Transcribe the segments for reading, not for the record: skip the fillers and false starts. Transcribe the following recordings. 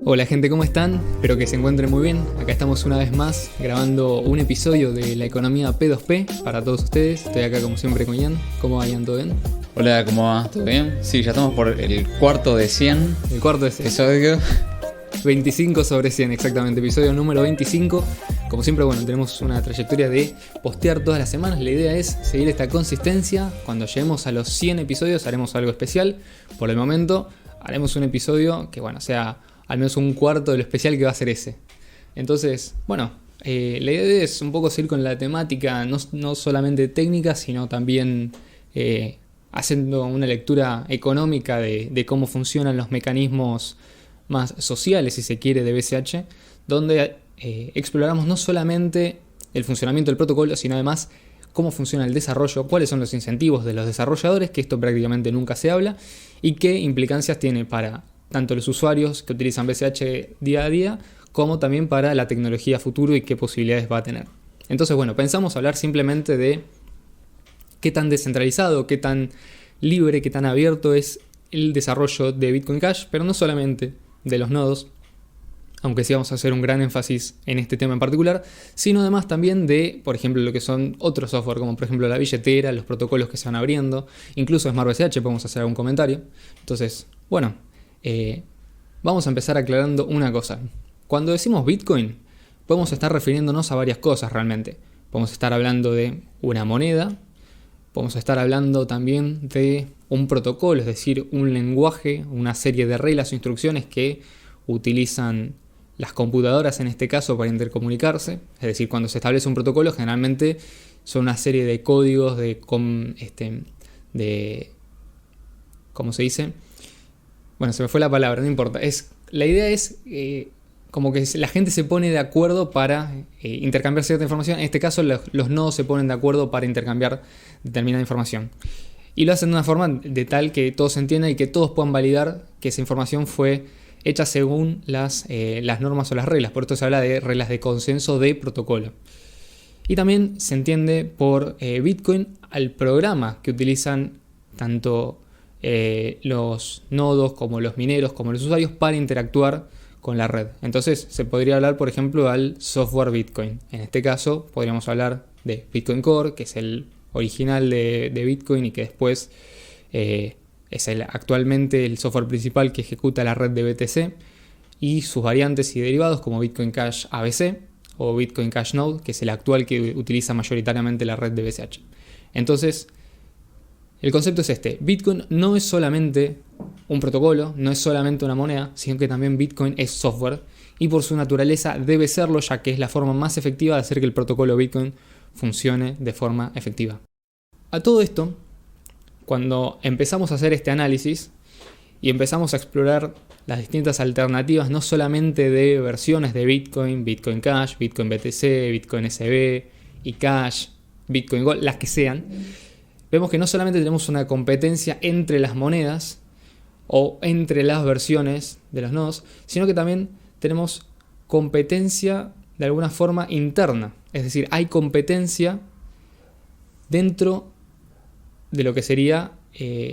Hola gente, ¿cómo están? Espero que se encuentren muy bien. Acá estamos una vez más grabando un episodio de la economía P2P para todos ustedes. Estoy acá como siempre con Ian. ¿Cómo va Ian? ¿Todo bien? Hola, ¿cómo va? ¿Todo bien? Sí, ya estamos por el cuarto de 100 El cuarto es episodio. 25 sobre 100, exactamente. Episodio número 25. Como siempre, bueno, tenemos una trayectoria de postear todas las semanas. La idea es seguir esta consistencia. Cuando lleguemos a los 100 episodios haremos algo especial. Por el momento haremos un episodio que, bueno, sea al menos un cuarto de lo especial que va a ser ese. Entonces, bueno, la idea es un poco seguir con la temática, no solamente técnica, sino también haciendo una lectura económica de cómo funcionan los mecanismos más sociales, si se quiere, de BCH, donde exploramos no solamente el funcionamiento del protocolo, sino además cómo funciona el desarrollo, cuáles son los incentivos de los desarrolladores, que esto prácticamente nunca se habla, y qué implicancias tiene para tanto los usuarios que utilizan BCH día a día, como también para la tecnología futuro y qué posibilidades va a tener. Entonces, bueno, pensamos hablar simplemente de qué tan descentralizado, qué tan libre, qué tan abierto es el desarrollo de Bitcoin Cash, pero no solamente de los nodos, aunque sí vamos a hacer un gran énfasis en este tema en particular, sino además también de, por ejemplo, lo que son otros software, como por ejemplo la billetera, los protocolos que se van abriendo, incluso Smart BCH, podemos hacer algún comentario. Entonces, bueno, vamos a empezar aclarando una cosa. Cuando decimos Bitcoin, podemos estar refiriéndonos a varias cosas realmente. Podemos estar hablando de una moneda, podemos estar hablando también de un protocolo, es decir, un lenguaje, una serie de reglas o instrucciones que utilizan las computadoras en este caso para intercomunicarse. Es decir, cuando se establece un protocolo generalmente son una serie de códigos de ¿cómo se dice? Bueno, se me fue la palabra, no importa. La idea es como que la gente se pone de acuerdo para intercambiar cierta información. En este caso los nodos se ponen de acuerdo para intercambiar determinada información. Y lo hacen de una forma de tal que todos entiendan y que todos puedan validar que esa información fue hecha según las normas o las reglas. Por esto se habla de reglas de consenso de protocolo. Y también se entiende por Bitcoin al programa que utilizan tanto los nodos como los mineros como los usuarios para interactuar con la red. Entonces se podría hablar, por ejemplo, al software Bitcoin. En este caso podríamos hablar de Bitcoin Core, que es el original de Bitcoin y que después es actualmente el software principal que ejecuta la red de BTC, y sus variantes y derivados como Bitcoin Cash ABC o Bitcoin Cash Node, que es el actual que utiliza mayoritariamente la red de BCH. Entonces, el concepto es este: Bitcoin no es solamente un protocolo, no es solamente una moneda, sino que también Bitcoin es software, y por su naturaleza debe serlo, ya que es la forma más efectiva de hacer que el protocolo Bitcoin funcione de forma efectiva. A todo esto, cuando empezamos a hacer este análisis y empezamos a explorar las distintas alternativas, no solamente de versiones de Bitcoin, Bitcoin Cash, Bitcoin BTC, Bitcoin SB, eCash, Bitcoin Gold, las que sean, vemos que no solamente tenemos una competencia entre las monedas o entre las versiones de los nodos, sino que también tenemos competencia de alguna forma interna. Es decir, hay competencia dentro de lo que sería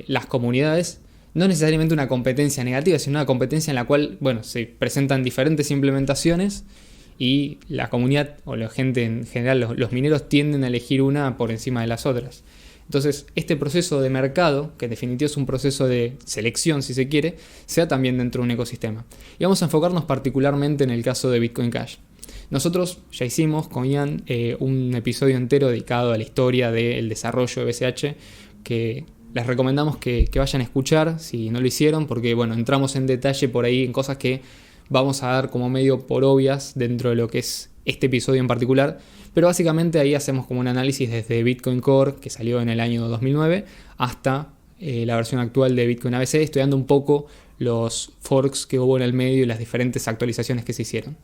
las comunidades, no necesariamente una competencia negativa, sino una competencia en la cual, bueno, se presentan diferentes implementaciones y la comunidad o la gente en general, los mineros tienden a elegir una por encima de las otras. Entonces, este proceso de mercado, que en definitiva es un proceso de selección si se quiere, se da también dentro de un ecosistema. Y vamos a enfocarnos particularmente en el caso de Bitcoin Cash. Nosotros ya hicimos con Ian un episodio entero dedicado a la historia del desarrollo de BCH, que les recomendamos que vayan a escuchar si no lo hicieron, porque bueno, entramos en detalle por ahí en cosas que vamos a dar como medio por obvias dentro de lo que es este episodio en particular, pero básicamente ahí hacemos como un análisis desde Bitcoin Core, que salió en el año 2009, hasta la versión actual de Bitcoin ABC, estudiando un poco los forks que hubo en el medio y las diferentes actualizaciones que se hicieron.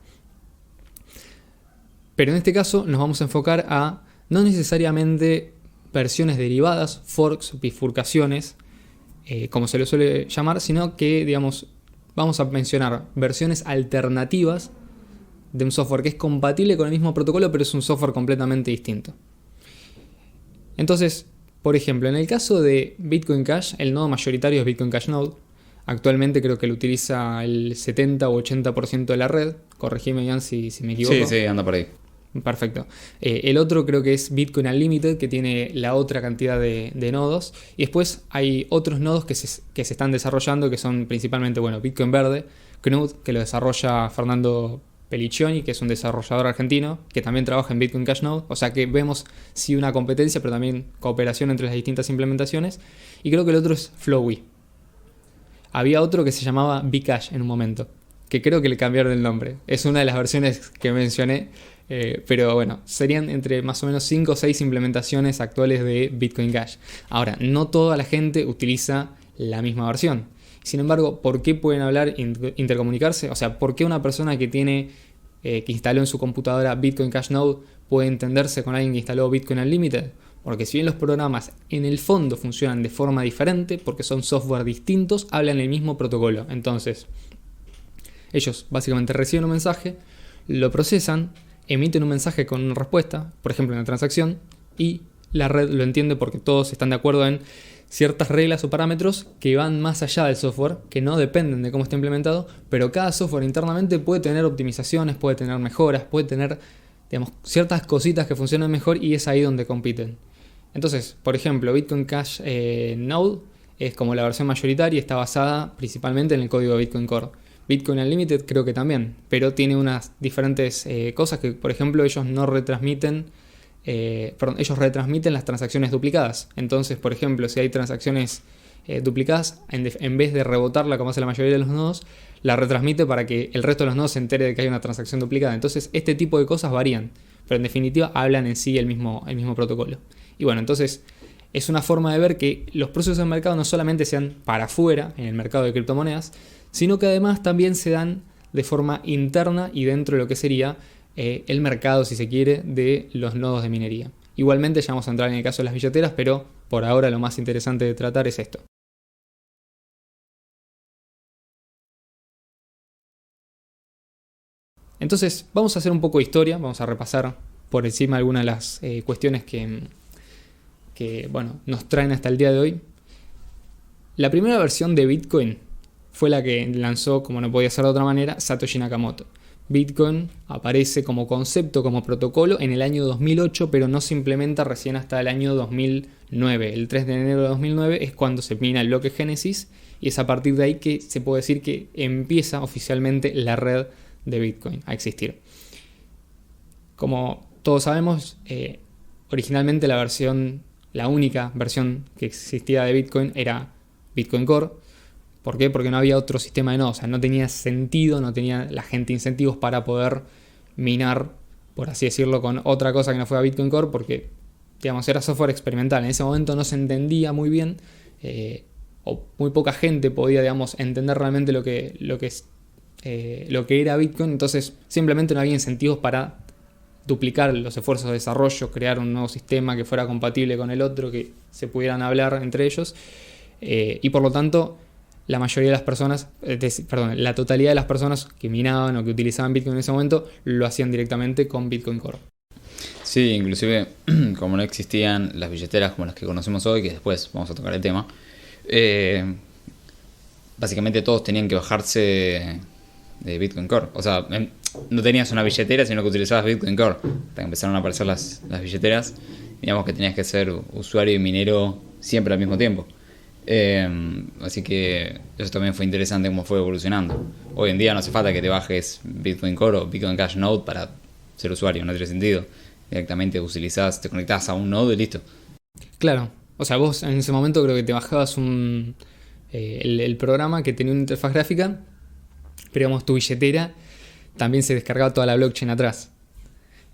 Pero en este caso nos vamos a enfocar a no necesariamente versiones derivadas, forks, bifurcaciones, como se le suele llamar, sino que, digamos, vamos a mencionar versiones alternativas de un software que es compatible con el mismo protocolo, pero es un software completamente distinto. Entonces, por ejemplo, en el caso de Bitcoin Cash, el nodo mayoritario es Bitcoin Cash Node. Actualmente creo que lo utiliza el 70 o 80% de la red. Corregime, Ian, si me equivoco. Sí, anda por ahí. Perfecto. El otro creo que es Bitcoin Unlimited, que tiene la otra cantidad de nodos. Y después hay otros nodos que se están desarrollando, que son principalmente, bueno, Bitcoin Verde, CNUD, que lo desarrolla Fernando Pelliccioni, que es un desarrollador argentino, que también trabaja en Bitcoin Cash Node. O sea que vemos sí una competencia, pero también cooperación entre las distintas implementaciones. Y creo que el otro es Flowey. Había otro que se llamaba Bcash en un momento, que creo que le cambiaron el nombre. Es una de las versiones que mencioné, pero bueno, serían entre más o menos 5 o 6 implementaciones actuales de Bitcoin Cash. Ahora, no toda la gente utiliza la misma versión. Sin embargo, ¿por qué pueden hablar, intercomunicarse? O sea, ¿por qué una persona que tiene que instaló en su computadora Bitcoin Cash Node puede entenderse con alguien que instaló Bitcoin Unlimited? Porque si bien los programas en el fondo funcionan de forma diferente, porque son software distintos, hablan el mismo protocolo. Entonces, ellos básicamente reciben un mensaje, lo procesan, emiten un mensaje con una respuesta, por ejemplo una transacción, y la red lo entiende porque todos están de acuerdo en ciertas reglas o parámetros que van más allá del software, que no dependen de cómo está implementado, pero cada software internamente puede tener optimizaciones, puede tener mejoras, puede tener, digamos, ciertas cositas que funcionan mejor y es ahí donde compiten. Entonces, por ejemplo, Bitcoin Cash Node es como la versión mayoritaria y está basada principalmente en el código de Bitcoin Core. Bitcoin Unlimited creo que también, pero tiene unas diferentes cosas que, por ejemplo, ellos no retransmiten, ellos retransmiten las transacciones duplicadas. Entonces, por ejemplo, si hay transacciones duplicadas, en vez de rebotarla como hace la mayoría de los nodos, la retransmite para que el resto de los nodos se entere de que hay una transacción duplicada. Entonces, este tipo de cosas varían, pero en definitiva hablan en sí el mismo protocolo. Y bueno, entonces es una forma de ver que los procesos del mercado no solamente se dan para afuera, en el mercado de criptomonedas, sino que además también se dan de forma interna y dentro de lo que sería el mercado, si se quiere, de los nodos de minería. Igualmente ya vamos a entrar en el caso de las billeteras, pero por ahora lo más interesante de tratar es esto. Entonces vamos a hacer un poco de historia, vamos a repasar por encima algunas de las cuestiones que bueno, nos traen hasta el día de hoy. La primera versión de Bitcoin fue la que lanzó, como no podía ser de otra manera, Satoshi Nakamoto. Bitcoin aparece como concepto, como protocolo en el año 2008, pero no se implementa recién hasta el año 2009. El 3 de enero de 2009 es cuando se mina el bloque Génesis y es a partir de ahí que se puede decir que empieza oficialmente la red de Bitcoin a existir. Como todos sabemos, originalmente la única versión que existía de Bitcoin era Bitcoin Core. ¿Por qué? Porque no había otro sistema de nodos, o sea, no tenía sentido, no tenía la gente incentivos para poder minar, por así decirlo, con otra cosa que no fuera Bitcoin Core, porque, digamos, era software experimental. En ese momento no se entendía muy bien, o muy poca gente podía, digamos, entender realmente lo que era Bitcoin, entonces simplemente no había incentivos para duplicar los esfuerzos de desarrollo, crear un nuevo sistema que fuera compatible con el otro, que se pudieran hablar entre ellos, y por lo tanto la mayoría de las personas, la totalidad de las personas que minaban o que utilizaban Bitcoin en ese momento lo hacían directamente con Bitcoin Core. Sí, inclusive como no existían las billeteras como las que conocemos hoy, que después vamos a tocar el tema, básicamente todos tenían que bajarse de Bitcoin Core. O sea, no tenías una billetera, sino que utilizabas Bitcoin Core. Hasta que empezaron a aparecer las billeteras, digamos que tenías que ser usuario y minero siempre al mismo tiempo. Así que eso también fue interesante cómo fue evolucionando. Hoy en día no hace falta que te bajes Bitcoin Core o Bitcoin Cash Node para ser usuario, no tiene sentido. Directamente te conectás a un nodo y listo. Claro, o sea, vos en ese momento creo que te bajabas el programa que tenía una interfaz gráfica, pero digamos tu billetera también se descargaba toda la blockchain atrás.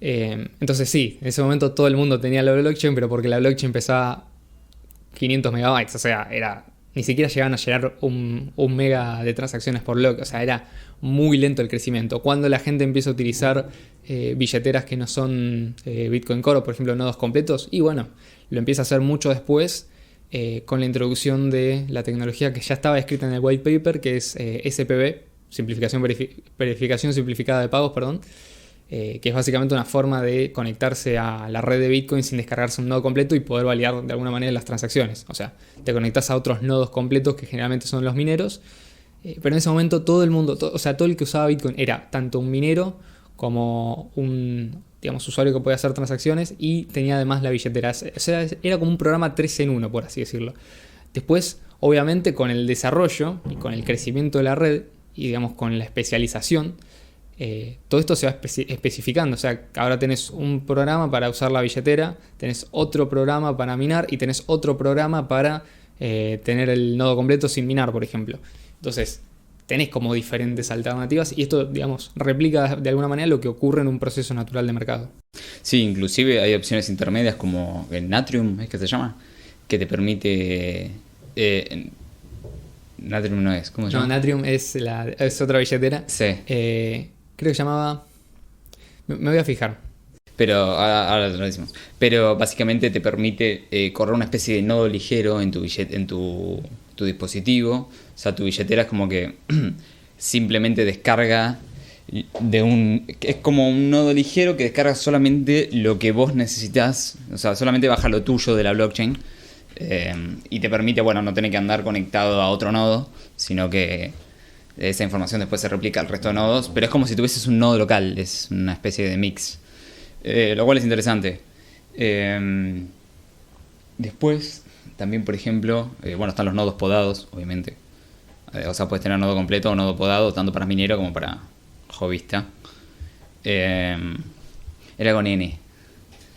Entonces sí, en ese momento todo el mundo tenía la blockchain, pero porque la blockchain pesaba 500 megabytes, o sea, ni siquiera llegaban a llenar un mega de transacciones por bloque, o sea, era muy lento el crecimiento. Cuando la gente empieza a utilizar billeteras que no son Bitcoin Core, por ejemplo, nodos completos, y bueno, lo empieza a hacer mucho después con la introducción de la tecnología que ya estaba escrita en el white paper, que es SPV, verificación simplificada de pagos, que es básicamente una forma de conectarse a la red de Bitcoin sin descargarse un nodo completo y poder validar de alguna manera las transacciones. O sea, te conectas a otros nodos completos que generalmente son los mineros, pero en ese momento todo el mundo, o sea, todo el que usaba Bitcoin era tanto un minero como un, digamos, usuario que podía hacer transacciones y tenía además la billetera. O sea, era como un programa 3 en 1, por así decirlo. Después, obviamente, con el desarrollo y con el crecimiento de la red y, digamos, con la especialización, todo esto se va especificando. O sea, ahora tenés un programa para usar la billetera, tenés otro programa para minar y tenés otro programa para tener el nodo completo sin minar, por ejemplo. Entonces, tenés como diferentes alternativas y esto, digamos, replica de alguna manera lo que ocurre en un proceso natural de mercado. Sí, inclusive hay opciones intermedias como el Natrium, ¿es que se llama? Que te permite... Natrium no es, ¿cómo se llama? No, Natrium es otra billetera. Sí. Creo que llamaba... Me voy a fijar. Pero ahora lo decimos. Pero básicamente te permite correr una especie de nodo ligero en tu dispositivo. O sea, tu billetera es como que simplemente descarga es como un nodo ligero que descarga solamente lo que vos necesitas. O sea, solamente baja lo tuyo de la blockchain. Y te permite, bueno, no tener que andar conectado a otro nodo, sino que esa información después se replica al resto de nodos. Pero es como si tuvieses un nodo local. Es una especie de mix. Lo cual es interesante. Después, también por ejemplo, bueno, están los nodos podados, obviamente. O sea, puedes tener nodo completo o nodo podado, tanto para minero como para hobbyista. Era con N.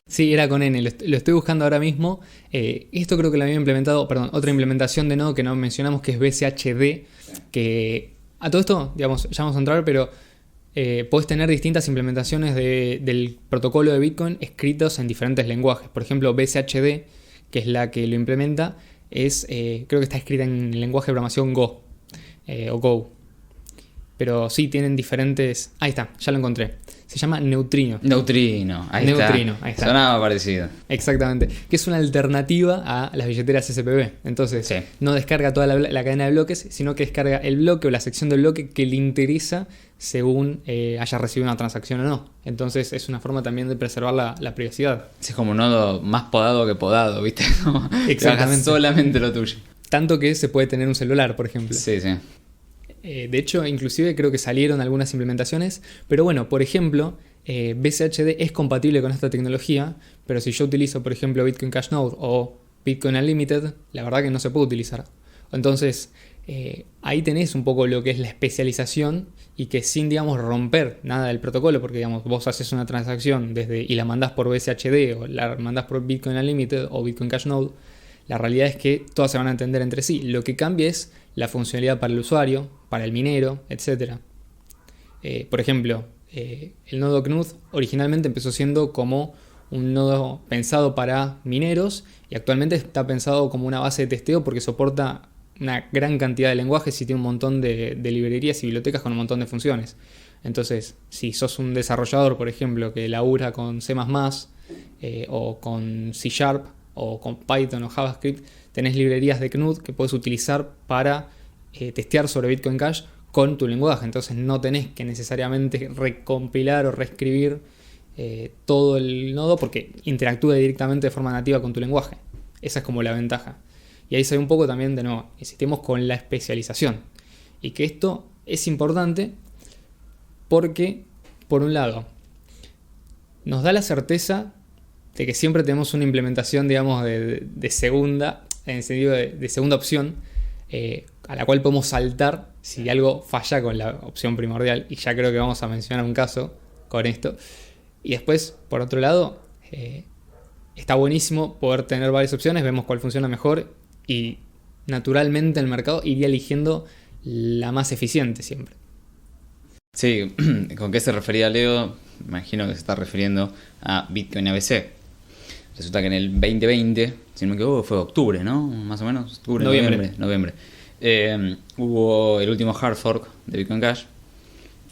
Sí, era con N, lo estoy buscando ahora mismo. Esto creo que lo había implementado, perdón, otra implementación de nodo que no mencionamos, que es BCHD, que a todo esto, digamos, ya vamos a entrar, pero podés tener distintas implementaciones del protocolo de Bitcoin escritos en diferentes lenguajes. Por ejemplo, BCHD, que es la que lo implementa, creo que está escrita en el lenguaje de programación Go, o Go. Pero sí, tienen diferentes... Ahí está, ya lo encontré. Se llama Neutrino. Ahí está. Sonaba parecido. Exactamente. Que es una alternativa a las billeteras SPB. Entonces, sí, no descarga toda la cadena de bloques, sino que descarga el bloque o la sección del bloque que le interesa según haya recibido una transacción o no. Entonces, es una forma también de preservar la privacidad. Es como un nodo más podado que podado, ¿viste? Exactamente. Solamente lo tuyo. Tanto que se puede tener un celular, por ejemplo. Sí, sí. De hecho, inclusive creo que salieron algunas implementaciones, pero bueno, por ejemplo, BCHD es compatible con esta tecnología, pero si yo utilizo, por ejemplo, Bitcoin Cash Node o Bitcoin Unlimited, la verdad que no se puede utilizar. Entonces, ahí tenés un poco lo que es la especialización y que sin, digamos, romper nada del protocolo, porque, digamos, vos haces una transacción y la mandás por BCHD o la mandás por Bitcoin Unlimited o Bitcoin Cash Node, la realidad es que todas se van a entender entre sí. Lo que cambia es la funcionalidad para el usuario, para el minero, etc. Por ejemplo, el nodo Knuth originalmente empezó siendo como un nodo pensado para mineros y actualmente está pensado como una base de testeo porque soporta una gran cantidad de lenguajes y tiene un montón de librerías y bibliotecas con un montón de funciones. Entonces, si sos un desarrollador, por ejemplo, que labura con C++, o con C# o con Python o JavaScript, tenés librerías de Knuth que puedes utilizar para testear sobre Bitcoin Cash con tu lenguaje. Entonces no tenés que necesariamente recompilar o reescribir todo el nodo porque interactúa directamente de forma nativa con tu lenguaje. Esa es como la ventaja. Y ahí se ve un poco también, de nuevo, insistimos con la especialización. Y que esto es importante porque, por un lado, nos da la certeza de que siempre tenemos una implementación, digamos, de segunda, en el sentido de segunda opción, a la cual podemos saltar si algo falla con la opción primordial, y ya creo que vamos a mencionar un caso con esto. Y después, por otro lado, está buenísimo poder tener varias opciones, vemos cuál funciona mejor y naturalmente el mercado iría eligiendo la más eficiente siempre. Sí, ¿con qué se refería Leo? Imagino que se está refiriendo a Bitcoin ABC. Resulta que en el 2020, si no me equivoco, fue octubre, ¿no? Más o menos, noviembre. Hubo el último hard fork de Bitcoin Cash,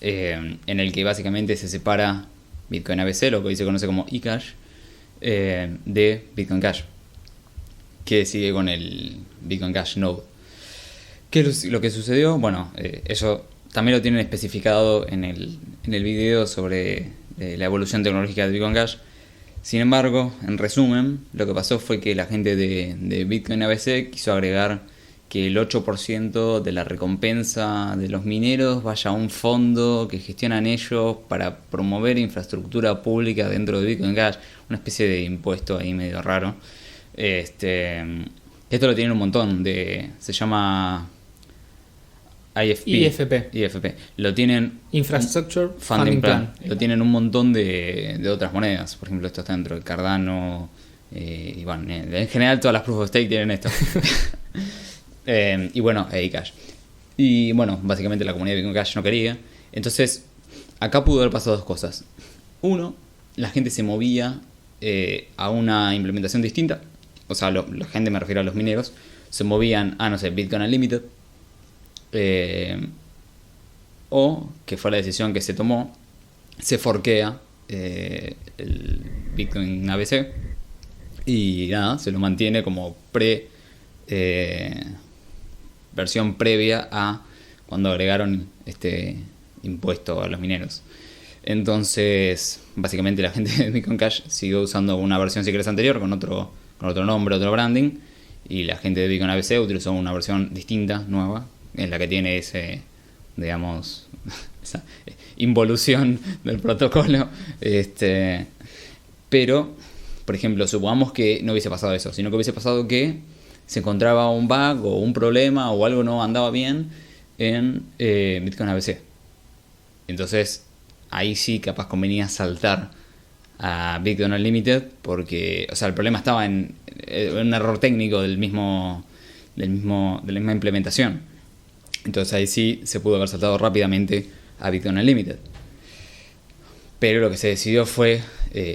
en el que básicamente se separa Bitcoin ABC, lo que hoy se conoce como eCash, de Bitcoin Cash, que sigue con el Bitcoin Cash Node. ¿Qué es lo que sucedió? Bueno, eso también lo tienen especificado en el video sobre la evolución tecnológica de Bitcoin Cash. Sin embargo, en resumen, lo que pasó fue que la gente de Bitcoin ABC quiso agregar que el 8% de la recompensa de los mineros vaya a un fondo que gestionan ellos para promover infraestructura pública dentro de Bitcoin Cash, una especie de impuesto ahí medio raro. Esto lo tienen un montón, se llama IFP. Lo tienen Infrastructure Funding Plan. Lo tienen un montón de otras monedas. Por ejemplo, esto está dentro del Cardano. Y bueno, en general todas las Proof of Stake tienen esto. Y bueno, Cash. Y bueno, básicamente la comunidad de Bitcoin Cash no quería. Entonces, acá pudo haber pasado dos cosas. Uno, la gente se movía a una implementación distinta. O sea, la gente, me refiero a los mineros, se movían a, no sé, Bitcoin Unlimited. O, que fue la decisión que se tomó, se forquea el Bitcoin ABC y nada, se lo mantiene como versión previa a cuando agregaron este impuesto a los mineros. Entonces, básicamente la gente de Bitcoin Cash siguió usando una versión, si querés, anterior con otro nombre, otro branding, y la gente de Bitcoin ABC utilizó una versión distinta, nueva, en la que tiene ese, digamos, esa involución del protocolo. Pero, por ejemplo, supongamos que no hubiese pasado eso, sino que hubiese pasado que se encontraba un bug o un problema o algo no andaba bien en Bitcoin ABC. Entonces, ahí sí capaz convenía saltar a Bitcoin Unlimited, porque, o sea, el problema estaba en un error técnico de la misma implementación. Entonces ahí sí se pudo haber saltado rápidamente a Bitcoin Unlimited. Pero lo que se decidió fue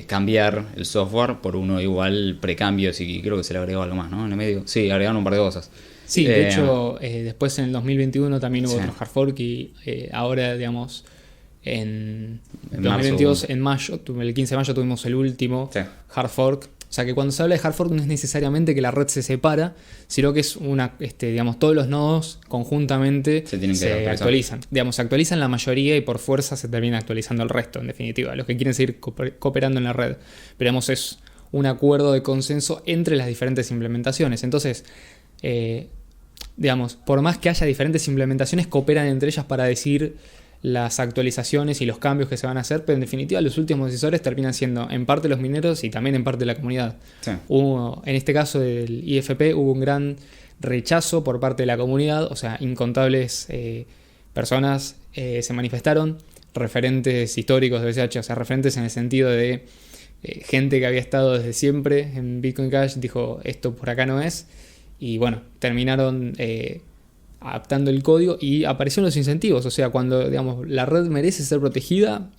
cambiar el software por uno igual precambios, y creo que se le agregó algo más, ¿no? En el medio. Sí, agregaron un par de cosas. Sí, de hecho, después en el 202021 también hubo otro hard fork, y ahora, digamos, en 2022, en mayo, el 15 de mayo tuvimos el último hard fork. O sea que cuando se habla de hard fork no es necesariamente que la red se separa, sino que es digamos, todos los nodos conjuntamente se actualizan. Digamos, se actualizan la mayoría y por fuerza se termina actualizando el resto, en definitiva, los que quieren seguir cooperando en la red. Pero digamos, es un acuerdo de consenso entre las diferentes implementaciones. Entonces, digamos, por más que haya diferentes implementaciones, cooperan entre ellas para decidir las actualizaciones y los cambios que se van a hacer, pero en definitiva los últimos decisores terminan siendo en parte los mineros y también en parte la comunidad. Sí. En este caso del IFP hubo un gran rechazo por parte de la comunidad, o sea, incontables personas se manifestaron, referentes históricos de BCH, o sea, referentes en el sentido de gente que había estado desde siempre en Bitcoin Cash, dijo esto por acá no es, y bueno, terminaron adaptando el código y aparecieron los incentivos. O sea, cuando, digamos, la red merece ser protegida,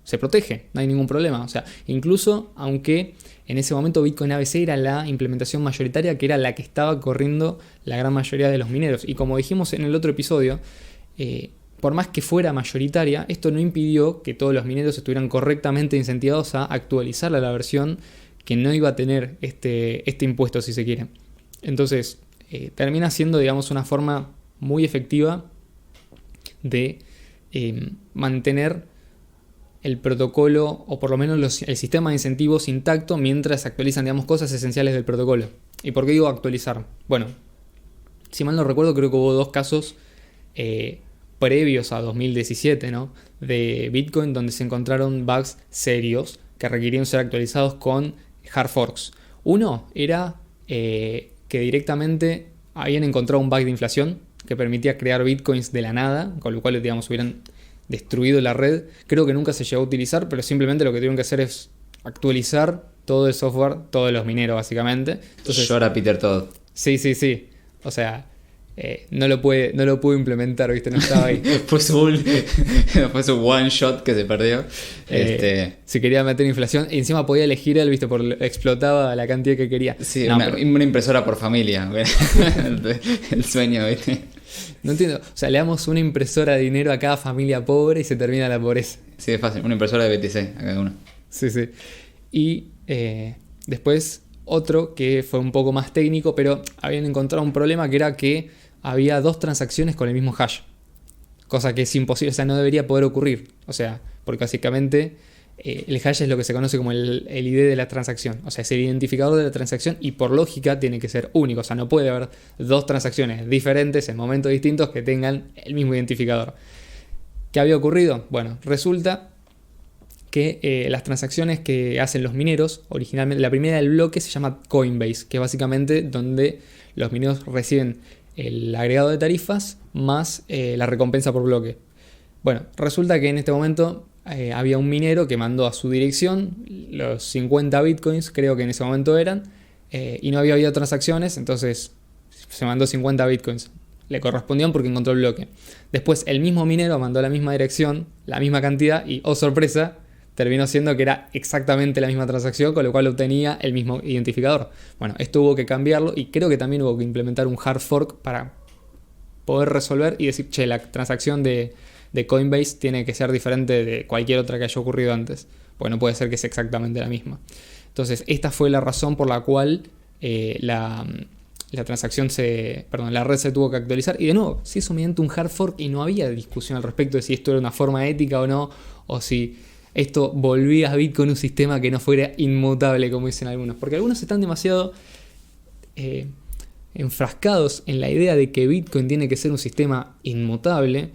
se protege, no hay ningún problema. O sea, incluso aunque en ese momento Bitcoin ABC era la implementación mayoritaria, que era la que estaba corriendo la gran mayoría de los mineros. Y como dijimos en el otro episodio, por más que fuera mayoritaria, esto no impidió que todos los mineros estuvieran correctamente incentivados a actualizar la versión que no iba a tener este impuesto, si se quiere. Entonces, termina siendo, digamos, una forma muy efectiva de mantener el protocolo, o por lo menos el sistema de incentivos intacto, mientras se actualizan, digamos, cosas esenciales del protocolo. ¿Y por qué digo actualizar? Bueno, si mal no recuerdo, creo que hubo dos casos previos a 2017, ¿no?, de Bitcoin, donde se encontraron bugs serios que requerían ser actualizados con hard forks. Uno era que directamente habían encontrado un bug de inflación que permitía crear bitcoins de la nada, con lo cual, digamos, hubieran destruido la red. Creo que nunca se llegó a utilizar, pero simplemente lo que tuvieron que hacer es actualizar todo el software, todos los mineros, básicamente. Entonces, llora Peter Todd. Sí. O sea, no lo pudo implementar, ¿viste? No estaba ahí. fue su one shot que se perdió. Si quería meter inflación, y encima podía elegir él, ¿viste? Explotaba la cantidad que quería. Sí, una impresora por familia. El sueño, ¿viste? No entiendo. O sea, le damos una impresora de dinero a cada familia pobre y se termina la pobreza. Sí, es fácil. Una impresora de BTC a cada uno. Sí. Y después otro que fue un poco más técnico, pero habían encontrado un problema que era que había dos transacciones con el mismo hash. Cosa que es imposible, o sea, no debería poder ocurrir. O sea, porque básicamente el hash es lo que se conoce como el ID de la transacción. O sea, es el identificador de la transacción y por lógica tiene que ser único. O sea, no puede haber dos transacciones diferentes en momentos distintos que tengan el mismo identificador. ¿Qué había ocurrido? Bueno, resulta que las transacciones que hacen los mineros, originalmente la primera del bloque se llama Coinbase, que es básicamente donde los mineros reciben el agregado de tarifas más la recompensa por bloque. Bueno, resulta que en este momento había un minero que mandó a su dirección los 50 bitcoins, creo que en ese momento eran, y no había habido transacciones, entonces se mandó 50 bitcoins. Le correspondían porque encontró el bloque. Después el mismo minero mandó a la misma dirección, la misma cantidad, y oh sorpresa, terminó siendo que era exactamente la misma transacción, con lo cual obtenía el mismo identificador. Bueno, esto hubo que cambiarlo y creo que también hubo que implementar un hard fork para poder resolver y decir, che, la transacción de Coinbase tiene que ser diferente de cualquier otra que haya ocurrido antes. Porque no puede ser que sea exactamente la misma. Entonces, esta fue la razón por la cual la red se tuvo que actualizar. Y de nuevo, se hizo mediante un hard fork y no había discusión al respecto de si esto era una forma ética o no, o si esto volvía a Bitcoin un sistema que no fuera inmutable, como dicen algunos. Porque algunos están demasiado enfrascados en la idea de que Bitcoin tiene que ser un sistema inmutable,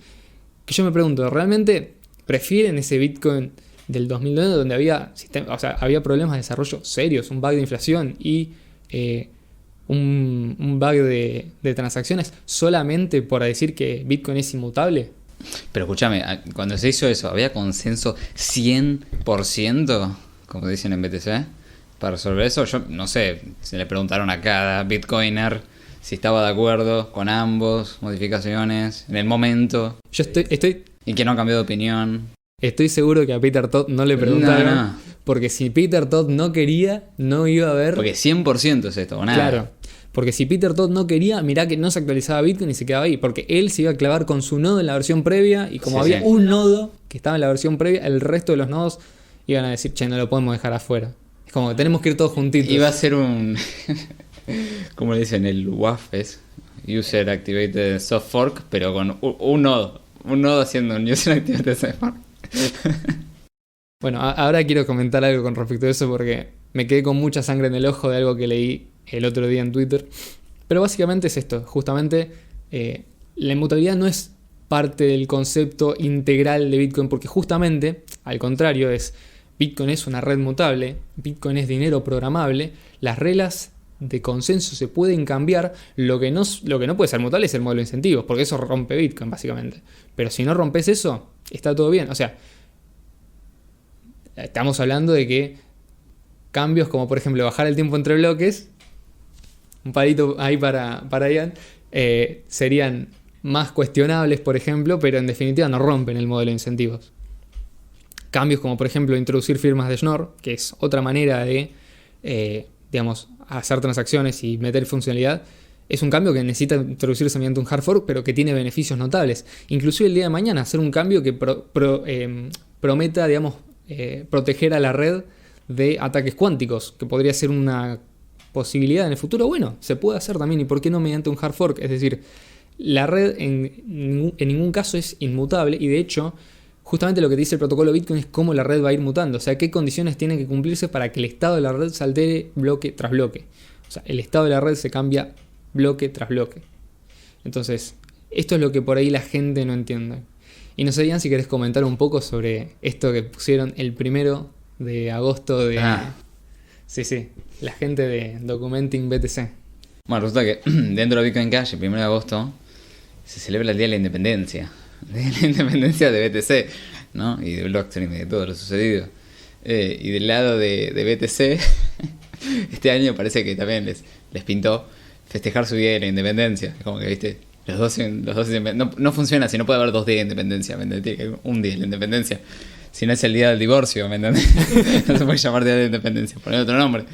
que yo me pregunto, ¿realmente prefieren ese Bitcoin del 2009 donde había problemas de desarrollo serios, un bug de inflación y un bug de transacciones solamente por decir que Bitcoin es inmutable? Pero escúchame, cuando se hizo eso, ¿había consenso 100%, como dicen en BTC, para resolver eso? Yo no sé, se le preguntaron a cada bitcoiner si estaba de acuerdo con ambos modificaciones en el momento. Yo estoy y que no cambió de opinión. Estoy seguro que a Peter Todd no le preguntaron, No. Porque si Peter Todd no quería, no iba a haber... Porque 100% es esto, o nada. Claro. Porque si Peter Todd no quería, mirá que no se actualizaba Bitcoin y se quedaba ahí. Porque él se iba a clavar con su nodo en la versión previa. Y como había un nodo que estaba en la versión previa, el resto de los nodos iban a decir, che, no lo podemos dejar afuera. Es como que tenemos que ir todos juntitos. Iba a ser un... como le dicen, el WAF es User Activated Soft Fork, pero con un nodo. Un nodo haciendo un User Activated Soft Fork. Bueno, ahora quiero comentar algo con respecto a eso porque me quedé con mucha sangre en el ojo de algo que leí el otro día en Twitter. Pero básicamente es esto, justamente la inmutabilidad no es parte del concepto integral de Bitcoin, porque justamente, al contrario, Bitcoin es una red mutable, Bitcoin es dinero programable, las reglas de consenso se pueden cambiar, lo que no puede ser mutable es el modelo de incentivos, porque eso rompe Bitcoin básicamente. Pero si no rompes eso, está todo bien. O sea, estamos hablando de que cambios como por ejemplo bajar el tiempo entre bloques, un palito ahí para Ian, serían más cuestionables, por ejemplo, pero en definitiva no rompen el modelo de incentivos. Cambios como por ejemplo introducir firmas de Schnorr, que es otra manera de hacer transacciones y meter funcionalidad, es un cambio que necesita introducirse mediante un hard fork, pero que tiene beneficios notables. Inclusive el día de mañana hacer un cambio que prometa, proteger a la red de ataques cuánticos, que podría ser una posibilidad en el futuro. Bueno, se puede hacer también, y por qué no mediante un hard fork. Es decir, la red en ningún caso es inmutable, y de hecho justamente lo que dice el protocolo Bitcoin es cómo la red va a ir mutando, o sea, qué condiciones tienen que cumplirse para que el estado de la red se altere bloque tras bloque. O sea, el estado de la red se cambia bloque tras bloque. Entonces, esto es lo que por ahí la gente no entiende. Y no sé, Ian, si querés comentar un poco sobre esto que pusieron el 1 de agosto de... Sí, la gente de Documenting BTC. Bueno, resulta que dentro de Bitcoin Cash, el 1 de agosto, se celebra el Día de la Independencia. De la Independencia de BTC, ¿no? Y de Blockstream y de todo lo sucedido. Y del lado de BTC, este año parece que también les pintó festejar su Día de la Independencia. Como que, viste, los dos no funciona si no puede haber 2 días de independencia, ¿me entendés? Tiene que haber un día de la independencia. Si no es el día del divorcio, ¿me entendés? No se puede llamar Día de la Independencia, poner otro nombre.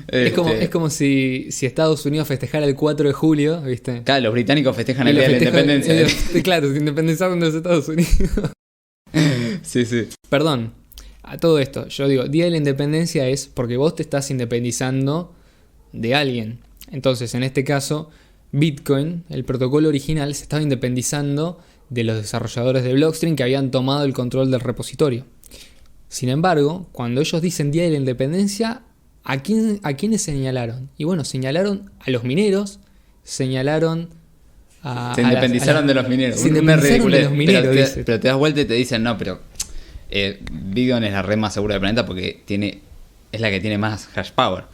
Es como si Estados Unidos festejara el 4 de julio, ¿viste? Claro, los británicos festejan el Día de la Independencia. Claro, se independizaron de los Estados Unidos. Sí. Perdón, a todo esto, yo digo, Día de la Independencia es porque vos te estás independizando de alguien. Entonces, en este caso, Bitcoin, el protocolo original, se estaba independizando de los desarrolladores de Blockstream que habían tomado el control del repositorio. Sin embargo, cuando ellos dicen Día de la Independencia, ¿a quiénes señalaron? Y bueno, señalaron a los mineros, señalaron se independizaron de los mineros. Se independizaron de los mineros, pero te das vuelta y te dicen, no, pero Bitcoin es la red más segura del planeta porque es la que tiene más hash power.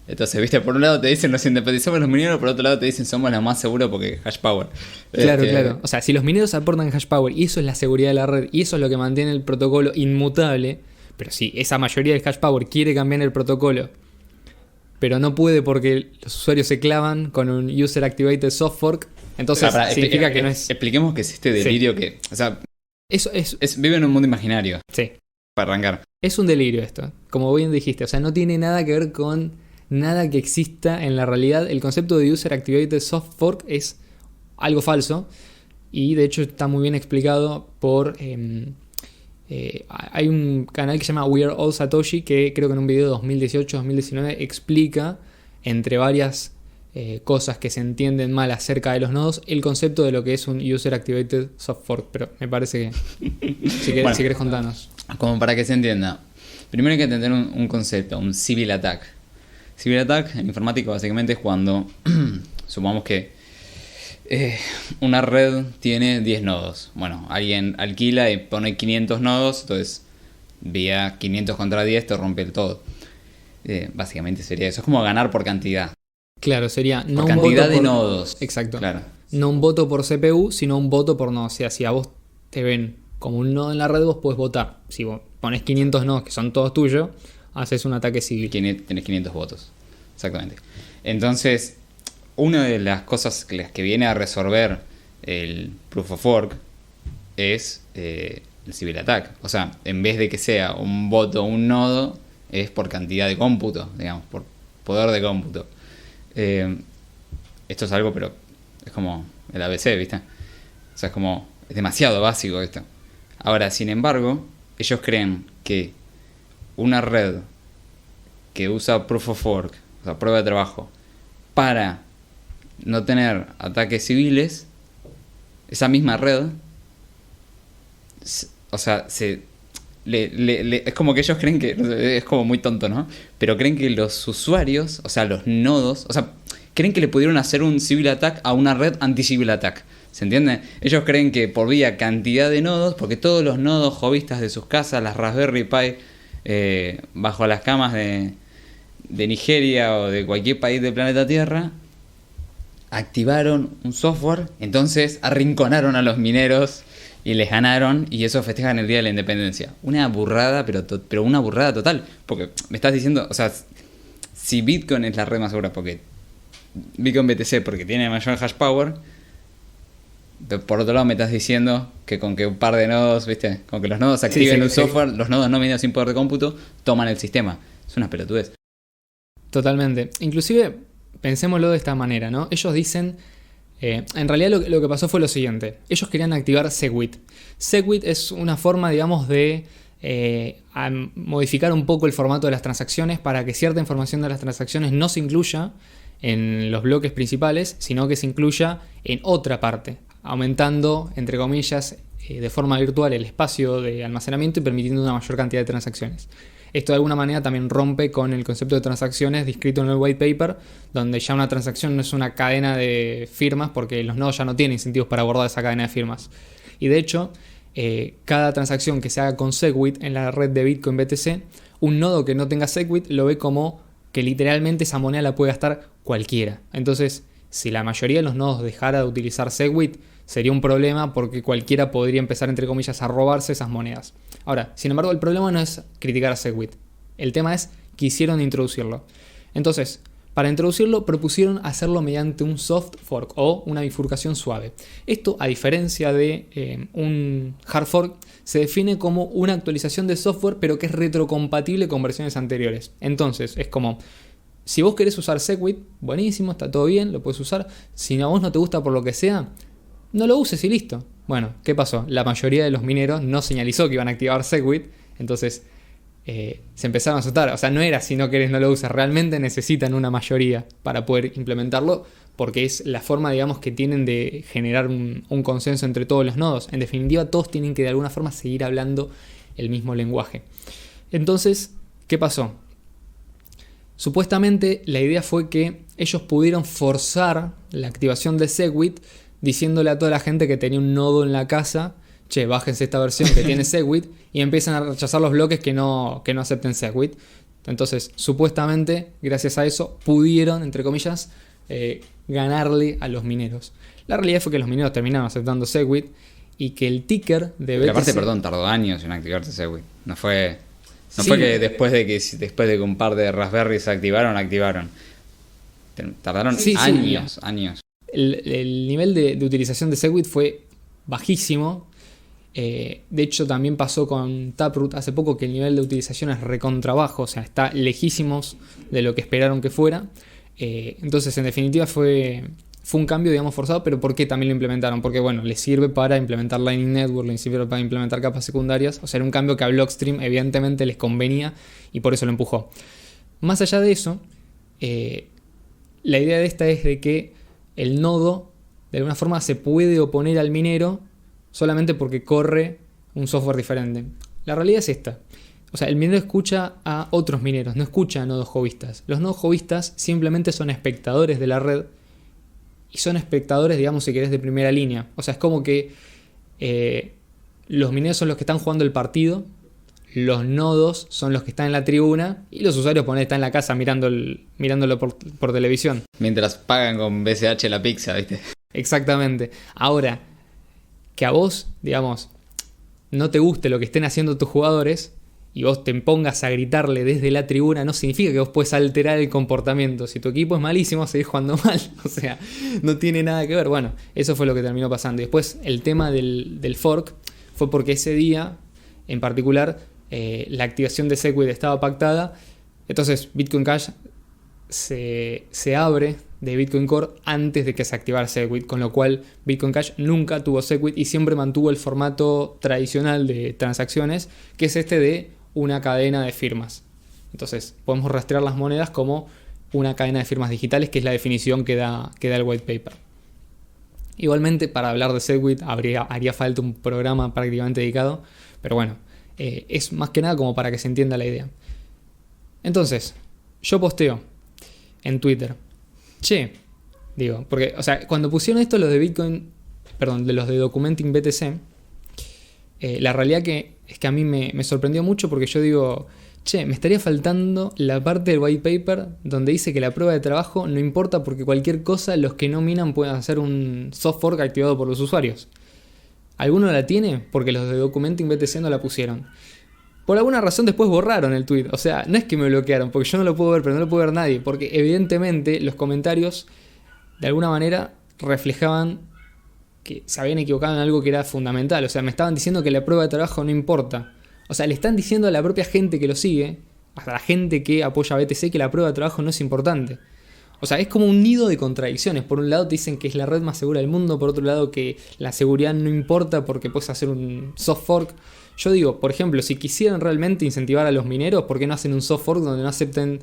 Entonces, viste, por un lado te dicen nos independizamos de los mineros, por otro lado te dicen somos la más segura porque hash power. Claro. O sea, si los mineros aportan hash power y eso es la seguridad de la red y eso es lo que mantiene el protocolo inmutable, pero si esa mayoría del hash power quiere cambiar el protocolo, pero no puede porque los usuarios se clavan con un user activated soft fork, entonces significa que no es... Expliquemos que es este delirio que... O sea, eso vive en un mundo imaginario. Sí. Para arrancar. Es un delirio esto, como bien dijiste. O sea, no tiene nada que ver con nada que exista en la realidad. El concepto de User Activated Soft Fork es algo falso. Y de hecho está muy bien explicado por... hay un canal que se llama We Are All Satoshi que creo que en un video de 2018-2019 explica, entre varias cosas que se entienden mal acerca de los nodos, el concepto de lo que es un User Activated Soft Fork. Pero me parece que si querés contarnos. Como para que se entienda, primero hay que entender un concepto, un civil attack. Civil attack en informática básicamente es cuando supongamos que una red tiene 10 nodos. Bueno, alguien alquila y pone 500 nodos, entonces vía 500 contra 10 te rompe el todo. Básicamente sería eso, es como ganar por cantidad. Claro, sería no por un cantidad voto de nodos. Exacto. Claro. No un voto por CPU, sino un voto por nodo. O sea, si a vos te ven como un nodo en la red, vos podés votar. Si vos pones 500 nodos que son todos tuyos, haces un ataque civil. Tenés 500 votos. Exactamente. Entonces, una de las cosas que viene a resolver el Proof of Work es el civil attack. O sea, en vez de que sea un voto o un nodo, es por cantidad de cómputo, digamos, por poder de cómputo. Esto es algo, pero es como el ABC, ¿viste? O sea, es demasiado básico esto. Ahora, sin embargo, ellos creen que una red que usa Proof of Work, o sea, prueba de trabajo, para no tener ataques civiles, esa misma red, o sea, es como que ellos creen que, es como muy tonto, ¿no? Pero creen que los usuarios, o sea, los nodos, o sea, creen que le pudieron hacer un civil attack a una red anti-civil attack. ¿Se entiende? Ellos creen que por vía cantidad de nodos, porque todos los nodos hobbyistas de sus casas, las Raspberry Pi bajo las camas de Nigeria o de cualquier país del planeta Tierra, activaron un software, entonces arrinconaron a los mineros y les ganaron, y eso festejan el Día de la Independencia. Una burrada, pero una burrada total. Porque me estás diciendo, o sea, si Bitcoin es la red más segura, porque Bitcoin BTC, porque tiene mayor hash power, por otro lado me estás diciendo que con que un par de nodos, ¿viste? Con que los nodos activen un software, los nodos no medidos sin poder de cómputo, toman el sistema. Es una pelotudez. Totalmente. Inclusive, pensémoslo de esta manera, ¿no? Ellos dicen... en realidad lo que pasó fue lo siguiente. Ellos querían activar SegWit. SegWit es una forma, digamos, de modificar un poco el formato de las transacciones para que cierta información de las transacciones no se incluya en los bloques principales, sino que se incluya en otra parte, aumentando, entre comillas, de forma virtual el espacio de almacenamiento y permitiendo una mayor cantidad de transacciones. Esto de alguna manera también rompe con el concepto de transacciones descrito en el white paper, donde ya una transacción no es una cadena de firmas porque los nodos ya no tienen incentivos para abordar esa cadena de firmas. Y de hecho, cada transacción que se haga con SegWit en la red de Bitcoin BTC, un nodo que no tenga SegWit lo ve como que literalmente esa moneda la puede gastar cualquiera. Entonces, si la mayoría de los nodos dejara de utilizar SegWit, sería un problema porque cualquiera podría empezar, entre comillas, a robarse esas monedas. Ahora, sin embargo, el problema no es criticar a SegWit. El tema es que quisieron introducirlo. Entonces, para introducirlo, propusieron hacerlo mediante un soft fork o una bifurcación suave. Esto, a diferencia de un hard fork, se define como una actualización de software, pero que es retrocompatible con versiones anteriores. Entonces, es como... Si vos querés usar SegWit, buenísimo, está todo bien, lo puedes usar. Si a vos no te gusta por lo que sea, no lo uses y listo. Bueno, ¿qué pasó? La mayoría de los mineros no señalizó que iban a activar SegWit, entonces se empezaron a asustar. O sea, no era si no querés no lo usas, realmente necesitan una mayoría para poder implementarlo, porque es la forma, digamos, que tienen de generar un consenso entre todos los nodos. En definitiva, todos tienen que de alguna forma seguir hablando el mismo lenguaje. Entonces, ¿qué pasó? Supuestamente la idea fue que ellos pudieron forzar la activación de Segwit diciéndole a toda la gente que tenía un nodo en la casa, che, bájense esta versión que tiene Segwit, y empiezan a rechazar los bloques que no acepten Segwit. Entonces, supuestamente, gracias a eso, pudieron, entre comillas, ganarle a los mineros. La realidad fue que los mineros terminaron aceptando Segwit y que el ticker de BTC... Pero aparte, perdón, tardó años en activarse Segwit. No fue que después de que un par de Raspberries se activaron. Tardaron años. El nivel de utilización de Segwit fue bajísimo. De hecho, también pasó con Taproot hace poco que el nivel de utilización es recontra bajo, o sea, está lejísimos de lo que esperaron que fuera. Entonces, en definitiva, fue un cambio, digamos, forzado, pero ¿por qué también lo implementaron? Porque, bueno, les sirve para implementar Lightning Network, les sirve para implementar capas secundarias, o sea, era un cambio que a Blockstream evidentemente les convenía y por eso lo empujó. Más allá de eso, la idea de esta es de que el nodo, de alguna forma, se puede oponer al minero solamente porque corre un software diferente. La realidad es esta. O sea, el minero escucha a otros mineros, no escucha a nodos hobbyistas. Los nodos hobbyistas simplemente son espectadores de la red y son espectadores, digamos, si querés, de primera línea. O sea, es como que los mineros son los que están jugando el partido, los nodos son los que están en la tribuna y los usuarios están en la casa mirándolo por televisión. Mientras pagan con BCH la pizza, ¿viste? Exactamente. Ahora, que a vos, digamos, no te guste lo que estén haciendo tus jugadores y vos te pongas a gritarle desde la tribuna, no significa que vos puedes alterar el comportamiento. Si tu equipo es malísimo, seguís jugando mal. O sea, no tiene nada que ver. Bueno, eso fue lo que terminó pasando. Y después el tema del fork fue porque ese día, en particular, la activación de Segwit estaba pactada. Entonces Bitcoin Cash se abre de Bitcoin Core antes de que se activara Segwit, con lo cual Bitcoin Cash nunca tuvo Segwit y siempre mantuvo el formato tradicional de transacciones, que es este de una cadena de firmas. Entonces podemos rastrear las monedas como una cadena de firmas digitales, que es la definición que da el white paper. Igualmente, para hablar de Segwit haría falta un programa prácticamente dedicado, pero bueno, es más que nada como para que se entienda la idea. Entonces, yo posteo en Twitter, porque, o sea, cuando pusieron esto los de Bitcoin, perdón, de los de Documenting BTC, la realidad es que a mí me sorprendió mucho porque yo digo, me estaría faltando la parte del white paper donde dice que la prueba de trabajo no importa porque cualquier cosa los que no minan pueden hacer un soft fork activado por los usuarios. ¿Alguno la tiene? Porque los de Documenting BTC no la pusieron. Por alguna razón después borraron el tweet. O sea, no es que me bloquearon, porque yo no lo puedo ver, pero no lo puede ver nadie. Porque evidentemente los comentarios, de alguna manera, reflejaban que se habían equivocado en algo que era fundamental. O sea, me estaban diciendo que la prueba de trabajo no importa. O sea, le están diciendo a la propia gente que lo sigue, a la gente que apoya a BTC, que la prueba de trabajo no es importante. O sea, es como un nido de contradicciones. Por un lado te dicen que es la red más segura del mundo, por otro lado que la seguridad no importa porque puedes hacer un soft fork. Yo digo, por ejemplo, si quisieran realmente incentivar a los mineros, ¿por qué no hacen un soft fork donde no acepten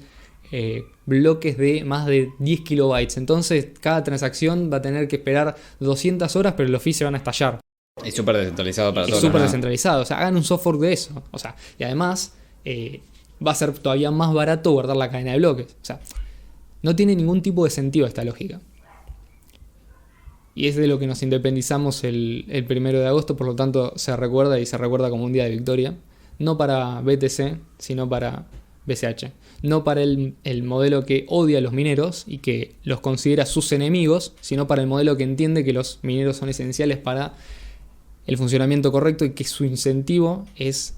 bloques de más de 10 kilobytes? Entonces cada transacción va a tener que esperar 200 horas, pero los fees se van a estallar. Es súper descentralizado para todos. Es súper descentralizado, o sea, hagan un soft fork de eso. O sea, y además va a ser todavía más barato guardar la cadena de bloques. O sea, no tiene ningún tipo de sentido esta lógica. Y es de lo que nos independizamos el 1 de agosto, por lo tanto se recuerda como un día de victoria. No para BTC, sino para BCH. No para el modelo que odia a los mineros y que los considera sus enemigos, sino para el modelo que entiende que los mineros son esenciales para el funcionamiento correcto y que su incentivo es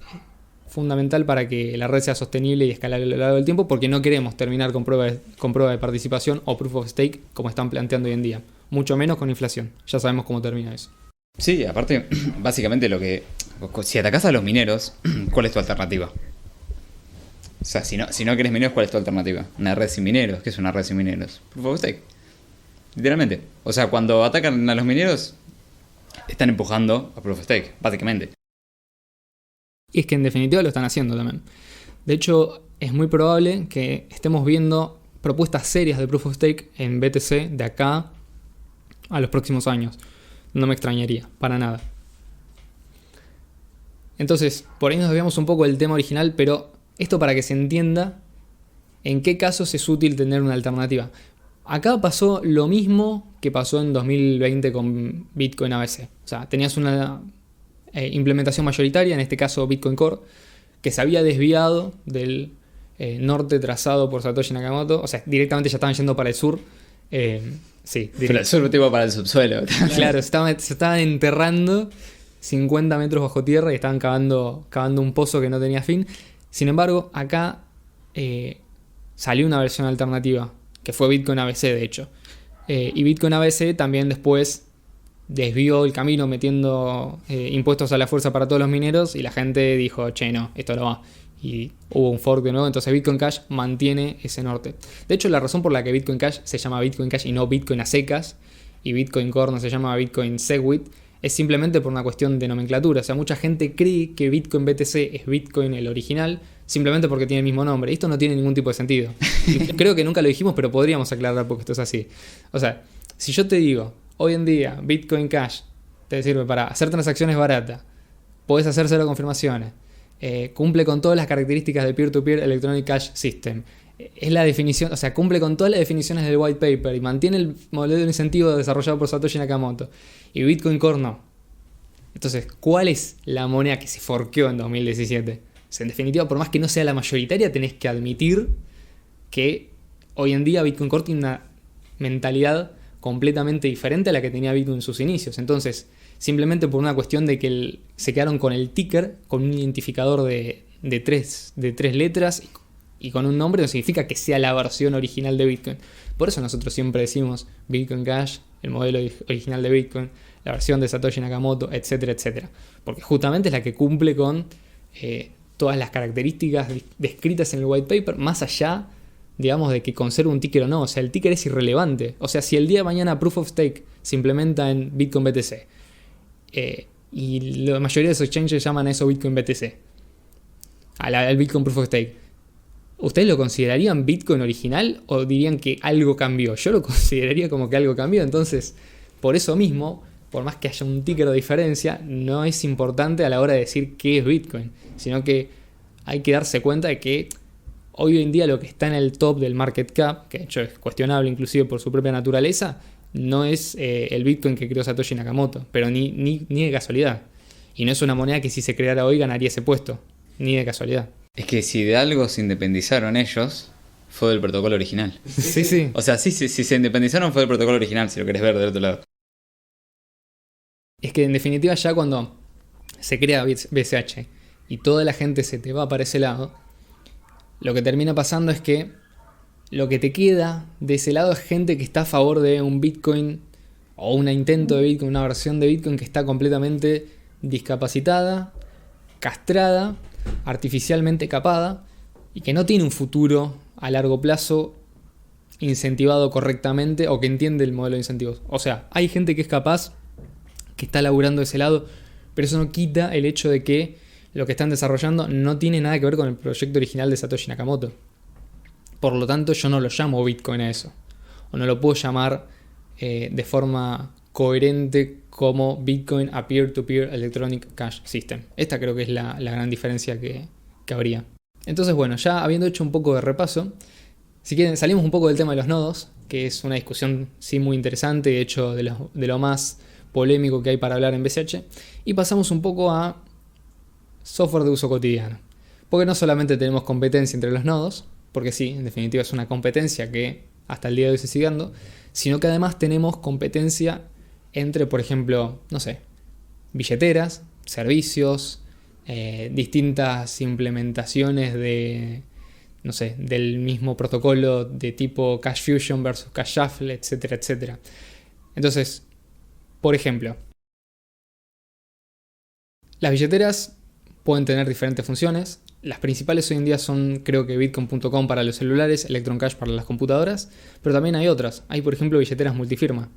fundamental para que la red sea sostenible y escalable a lo largo del tiempo, porque no queremos terminar con prueba de participación o proof of stake como están planteando hoy en día. Mucho menos con inflación. Ya sabemos cómo termina eso. Sí, aparte, básicamente si atacás a los mineros, ¿cuál es tu alternativa? O sea, si no querés mineros, ¿cuál es tu alternativa? Una red sin mineros. ¿Qué es una red sin mineros? Proof of stake. Literalmente. O sea, cuando atacan a los mineros, están empujando a proof of stake, básicamente. Y es que en definitiva lo están haciendo también. De hecho, es muy probable que estemos viendo propuestas serias de proof of stake en BTC de acá a los próximos años. No me extrañaría, para nada. Entonces, por ahí nos desviamos un poco del tema original, pero esto para que se entienda en qué casos es útil tener una alternativa. Acá pasó lo mismo que pasó en 2020 con Bitcoin ABC. O sea, tenías una implementación mayoritaria, en este caso Bitcoin Core, que se había desviado del norte trazado por Satoshi Nakamoto. O sea, directamente ya estaban yendo para el sur. Sí, Pero el sur tipo para el subsuelo. claro, se estaban enterrando 50 metros bajo tierra y estaban cavando un pozo que no tenía fin. Sin embargo, acá salió una versión alternativa, que fue Bitcoin ABC de hecho. Y Bitcoin ABC también después desvió el camino metiendo impuestos a la fuerza para todos los mineros y la gente dijo, che, no, esto no va. Y hubo un fork de nuevo, entonces Bitcoin Cash mantiene ese norte. De hecho, la razón por la que Bitcoin Cash se llama Bitcoin Cash y no Bitcoin a secas, y Bitcoin Core no se llama Bitcoin Segwit, es simplemente por una cuestión de nomenclatura. O sea, mucha gente cree que Bitcoin BTC es Bitcoin el original, simplemente porque tiene el mismo nombre. Y esto no tiene ningún tipo de sentido. Y creo que nunca lo dijimos, pero podríamos aclarar porque esto es así. O sea, si yo te digo, hoy en día Bitcoin Cash te sirve para hacer transacciones baratas, podés hacer cero confirmaciones, cumple con todas las características del Peer-to-Peer Electronic Cash System, es la definición, o sea, cumple con todas las definiciones del white paper y mantiene el modelo de incentivo desarrollado por Satoshi Nakamoto, y Bitcoin Core no. Entonces, ¿cuál es la moneda que se forqueó en 2017? O sea, en definitiva, por más que no sea la mayoritaria, tenés que admitir que hoy en día Bitcoin Core tiene una mentalidad completamente diferente a la que tenía Bitcoin en sus inicios. Entonces, simplemente por una cuestión de que se quedaron con el ticker, con un identificador de tres letras y con un nombre, no significa que sea la versión original de Bitcoin. Por eso nosotros siempre decimos Bitcoin Cash, el modelo original de Bitcoin, la versión de Satoshi Nakamoto, etcétera, etcétera. Porque justamente es la que cumple con todas las características descritas en el white paper, más allá, digamos, de que conserve un ticker o no. O sea, el ticker es irrelevante. O sea, si el día de mañana Proof of Stake se implementa en Bitcoin BTC, y la mayoría de esos exchanges llaman a eso Bitcoin BTC, al Bitcoin Proof of Stake, ¿ustedes lo considerarían Bitcoin original o dirían que algo cambió? Yo lo consideraría como que algo cambió. Entonces, por eso mismo, por más que haya un ticker de diferencia, no es importante a la hora de decir qué es Bitcoin, sino que hay que darse cuenta de que hoy en día lo que está en el top del market cap, que de hecho es cuestionable inclusive por su propia naturaleza, no es el Bitcoin que creó Satoshi Nakamoto, pero ni de casualidad. Y no es una moneda que si se creara hoy ganaría ese puesto, ni de casualidad. Es que si de algo se independizaron ellos, fue del protocolo original. Sí. O sea, sí, si se independizaron fue del protocolo original, si lo querés ver del otro lado. Es que en definitiva ya cuando se crea BCH y toda la gente se te va para ese lado, lo que termina pasando es que lo que te queda de ese lado es gente que está a favor de un Bitcoin o un intento de Bitcoin, una versión de Bitcoin que está completamente discapacitada, castrada, artificialmente capada y que no tiene un futuro a largo plazo incentivado correctamente o que entiende el modelo de incentivos. O sea, hay gente que es capaz, que está laburando de ese lado, pero eso no quita el hecho de que lo que están desarrollando no tiene nada que ver con el proyecto original de Satoshi Nakamoto. Por lo tanto, yo no lo llamo Bitcoin a eso. O no lo puedo llamar de forma coherente como Bitcoin a Peer-to-Peer Electronic Cash System. Esta creo que es la gran diferencia que habría. Entonces, bueno, ya habiendo hecho un poco de repaso, si quieren salimos un poco del tema de los nodos, que es una discusión sí muy interesante, de hecho de lo más polémico que hay para hablar en BCH, y pasamos un poco a software de uso cotidiano. Porque no solamente tenemos competencia entre los nodos, porque sí, en definitiva es una competencia que hasta el día de hoy se sigue dando, sino que además tenemos competencia entre, por ejemplo, no sé, billeteras, servicios, distintas implementaciones de, no sé, del mismo protocolo de tipo Cash Fusion versus Cash Shuffle, etcétera, etcétera. Entonces, por ejemplo, las billeteras pueden tener diferentes funciones. Las principales hoy en día son, creo que Bitcoin.com para los celulares, Electron Cash para las computadoras, pero también hay otras. Hay, por ejemplo, billeteras multifirma.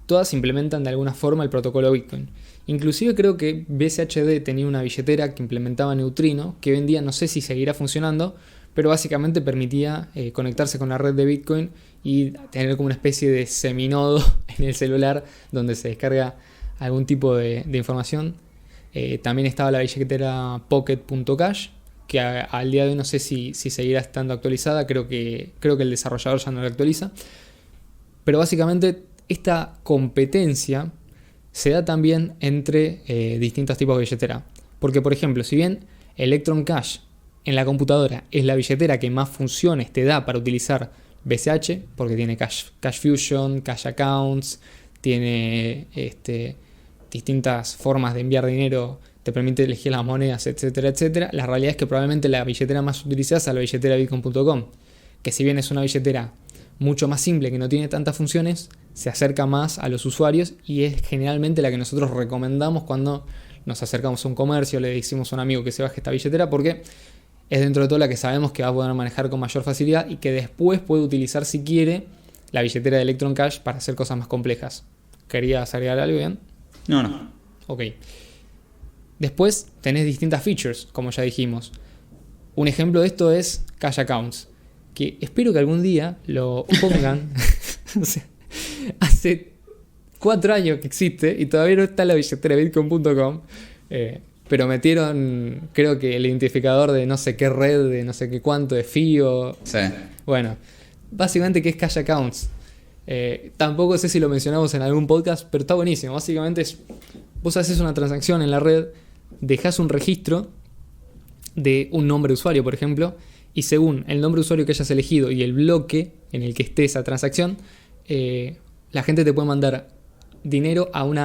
Todas implementan de alguna forma el protocolo Bitcoin. Inclusive creo que BCHD tenía una billetera que implementaba Neutrino, que hoy en día no sé si seguirá funcionando, pero básicamente permitía conectarse con la red de Bitcoin y tener como una especie de seminodo en el celular donde se descarga algún tipo de información. También estaba la billetera Pocket.cash, que al día de hoy no sé si seguirá estando actualizada, creo que el desarrollador ya no la actualiza. Pero básicamente esta competencia se da también entre distintos tipos de billetera. Porque, por ejemplo, si bien Electron Cash en la computadora es la billetera que más funciones te da para utilizar BCH, porque tiene Cash Fusion, Cash Accounts, tiene distintas formas de enviar dinero, te permite elegir las monedas, etcétera, etcétera. La realidad es que probablemente la billetera más utilizada es la billetera Bitcoin.com, que si bien es una billetera mucho más simple, que no tiene tantas funciones, se acerca más a los usuarios y es generalmente la que nosotros recomendamos cuando nos acercamos a un comercio, le decimos a un amigo que se baje esta billetera, porque es dentro de todo la que sabemos que va a poder manejar con mayor facilidad y que después puede utilizar, si quiere, la billetera de Electron Cash para hacer cosas más complejas. ¿Querías agregar algo, bien? No. Ok. Después tenés distintas features, como ya dijimos. Un ejemplo de esto es Cash Accounts, que espero que algún día lo pongan. O sea, hace 4 años que existe y todavía no está la billetera Bitcoin.com. Pero metieron, creo que el identificador de no sé qué red, de no sé qué cuánto, de FIO. Sí. Bueno, básicamente, ¿qué es Cash Accounts? Tampoco sé si lo mencionamos en algún podcast, pero está buenísimo. Básicamente es, vos haces una transacción en la red, dejás un registro de un nombre de usuario, por ejemplo, y según el nombre de usuario que hayas elegido y el bloque en el que esté esa transacción, la gente te puede mandar dinero a un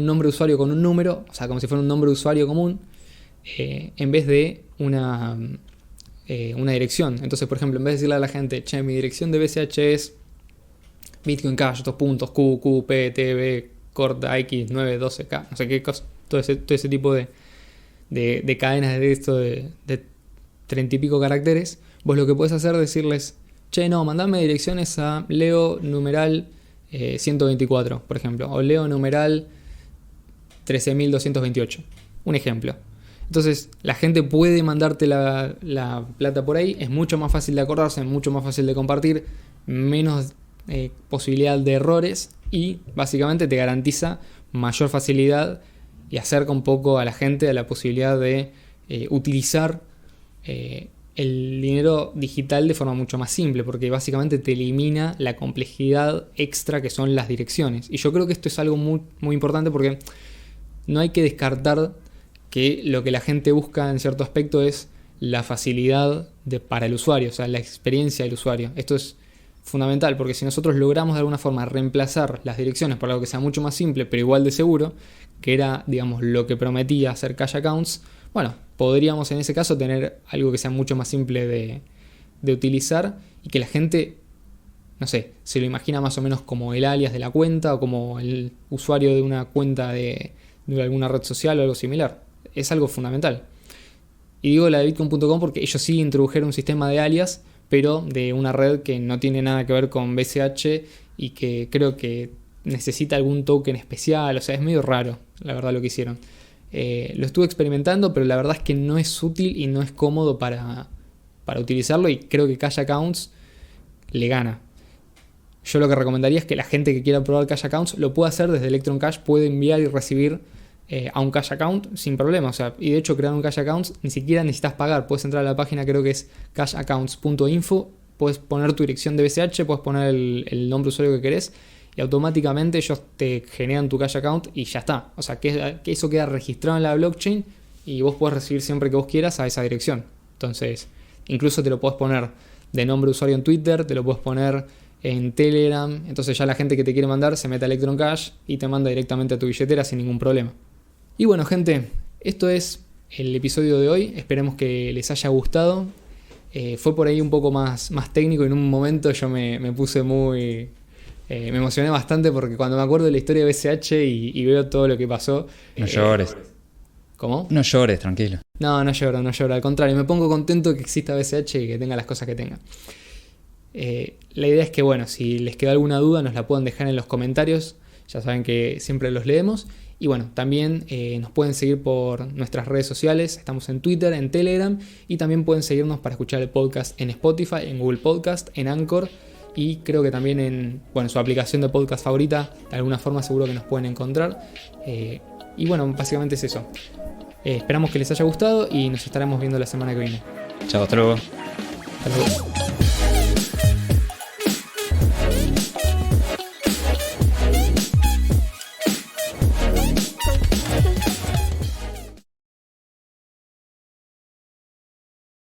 nombre de usuario con un número, o sea, como si fuera un nombre de usuario común, en vez de una dirección. Entonces, por ejemplo, en vez de decirle a la gente, che, mi dirección de BCH es Bitcoin Cash, Q, P, TV, corta X, 9, 12K, no sé qué cosa, todo ese tipo de cadenas de esto de 30 y pico caracteres, vos lo que podés hacer es decirles, che, no, mandame direcciones a Leo numeral 124, por ejemplo, o Leo numeral 13.228, un ejemplo. Entonces la gente puede mandarte la plata por ahí, es mucho más fácil de acordarse, mucho más fácil de compartir, menos posibilidad de errores y básicamente te garantiza mayor facilidad y acerca un poco a la gente a la posibilidad de utilizar el dinero digital de forma mucho más simple, porque básicamente te elimina la complejidad extra que son las direcciones. Y yo creo que esto es algo muy, muy importante, porque no hay que descartar que lo que la gente busca en cierto aspecto es la facilidad para el usuario, o sea, la experiencia del usuario. Esto es fundamental, porque si nosotros logramos de alguna forma reemplazar las direcciones por algo que sea mucho más simple, pero igual de seguro, que era, digamos, lo que prometía hacer Cash Accounts, bueno, podríamos en ese caso tener algo que sea mucho más simple de utilizar y que la gente, no sé, se lo imagina más o menos como el alias de la cuenta o como el usuario de una cuenta de alguna red social o algo similar. Es algo fundamental. Y digo la de Bitcoin.com porque ellos sí introdujeron un sistema de alias, pero de una red que no tiene nada que ver con BCH y que creo que necesita algún token especial. O sea, es medio raro, la verdad, lo que hicieron. Lo estuve experimentando, pero la verdad es que no es útil y no es cómodo para utilizarlo, y creo que Cash Accounts le gana. Yo lo que recomendaría es que la gente que quiera probar Cash Accounts lo pueda hacer desde Electron Cash, puede enviar y recibir a un Cash Account sin problema. O sea, y de hecho crear un Cash Account ni siquiera necesitas pagar, puedes entrar a la página, creo que es cashaccounts.info, puedes poner tu dirección de BCH, puedes poner el nombre de usuario que querés y automáticamente ellos te generan tu Cash Account y ya está. O sea, que eso queda registrado en la blockchain y vos podés recibir siempre que vos quieras a esa dirección. Entonces, incluso te lo podés poner de nombre de usuario en Twitter, te lo podés poner en Telegram. Entonces ya la gente que te quiere mandar se mete a Electron Cash y te manda directamente a tu billetera sin ningún problema. Y bueno, gente, esto es el episodio de hoy. Esperemos que les haya gustado. Fue por ahí un poco más técnico. En un momento yo me puse muy... me emocioné bastante porque cuando me acuerdo de la historia de BCH y veo todo lo que pasó... No llores. ¿Cómo? No llores, tranquilo. No lloro. Al contrario, me pongo contento que exista BCH y que tenga las cosas que tenga. La idea es que, bueno, si les quedó alguna duda nos la pueden dejar en los comentarios. Ya saben que siempre los leemos. Y bueno, también nos pueden seguir por nuestras redes sociales. Estamos en Twitter, en Telegram. Y también pueden seguirnos para escuchar el podcast en Spotify, en Google Podcast, en Anchor. Y creo que también en su aplicación de podcast favorita. De alguna forma seguro que nos pueden encontrar. Y bueno, básicamente es eso. Esperamos que les haya gustado y nos estaremos viendo la semana que viene. Chao, hasta luego. Hasta luego.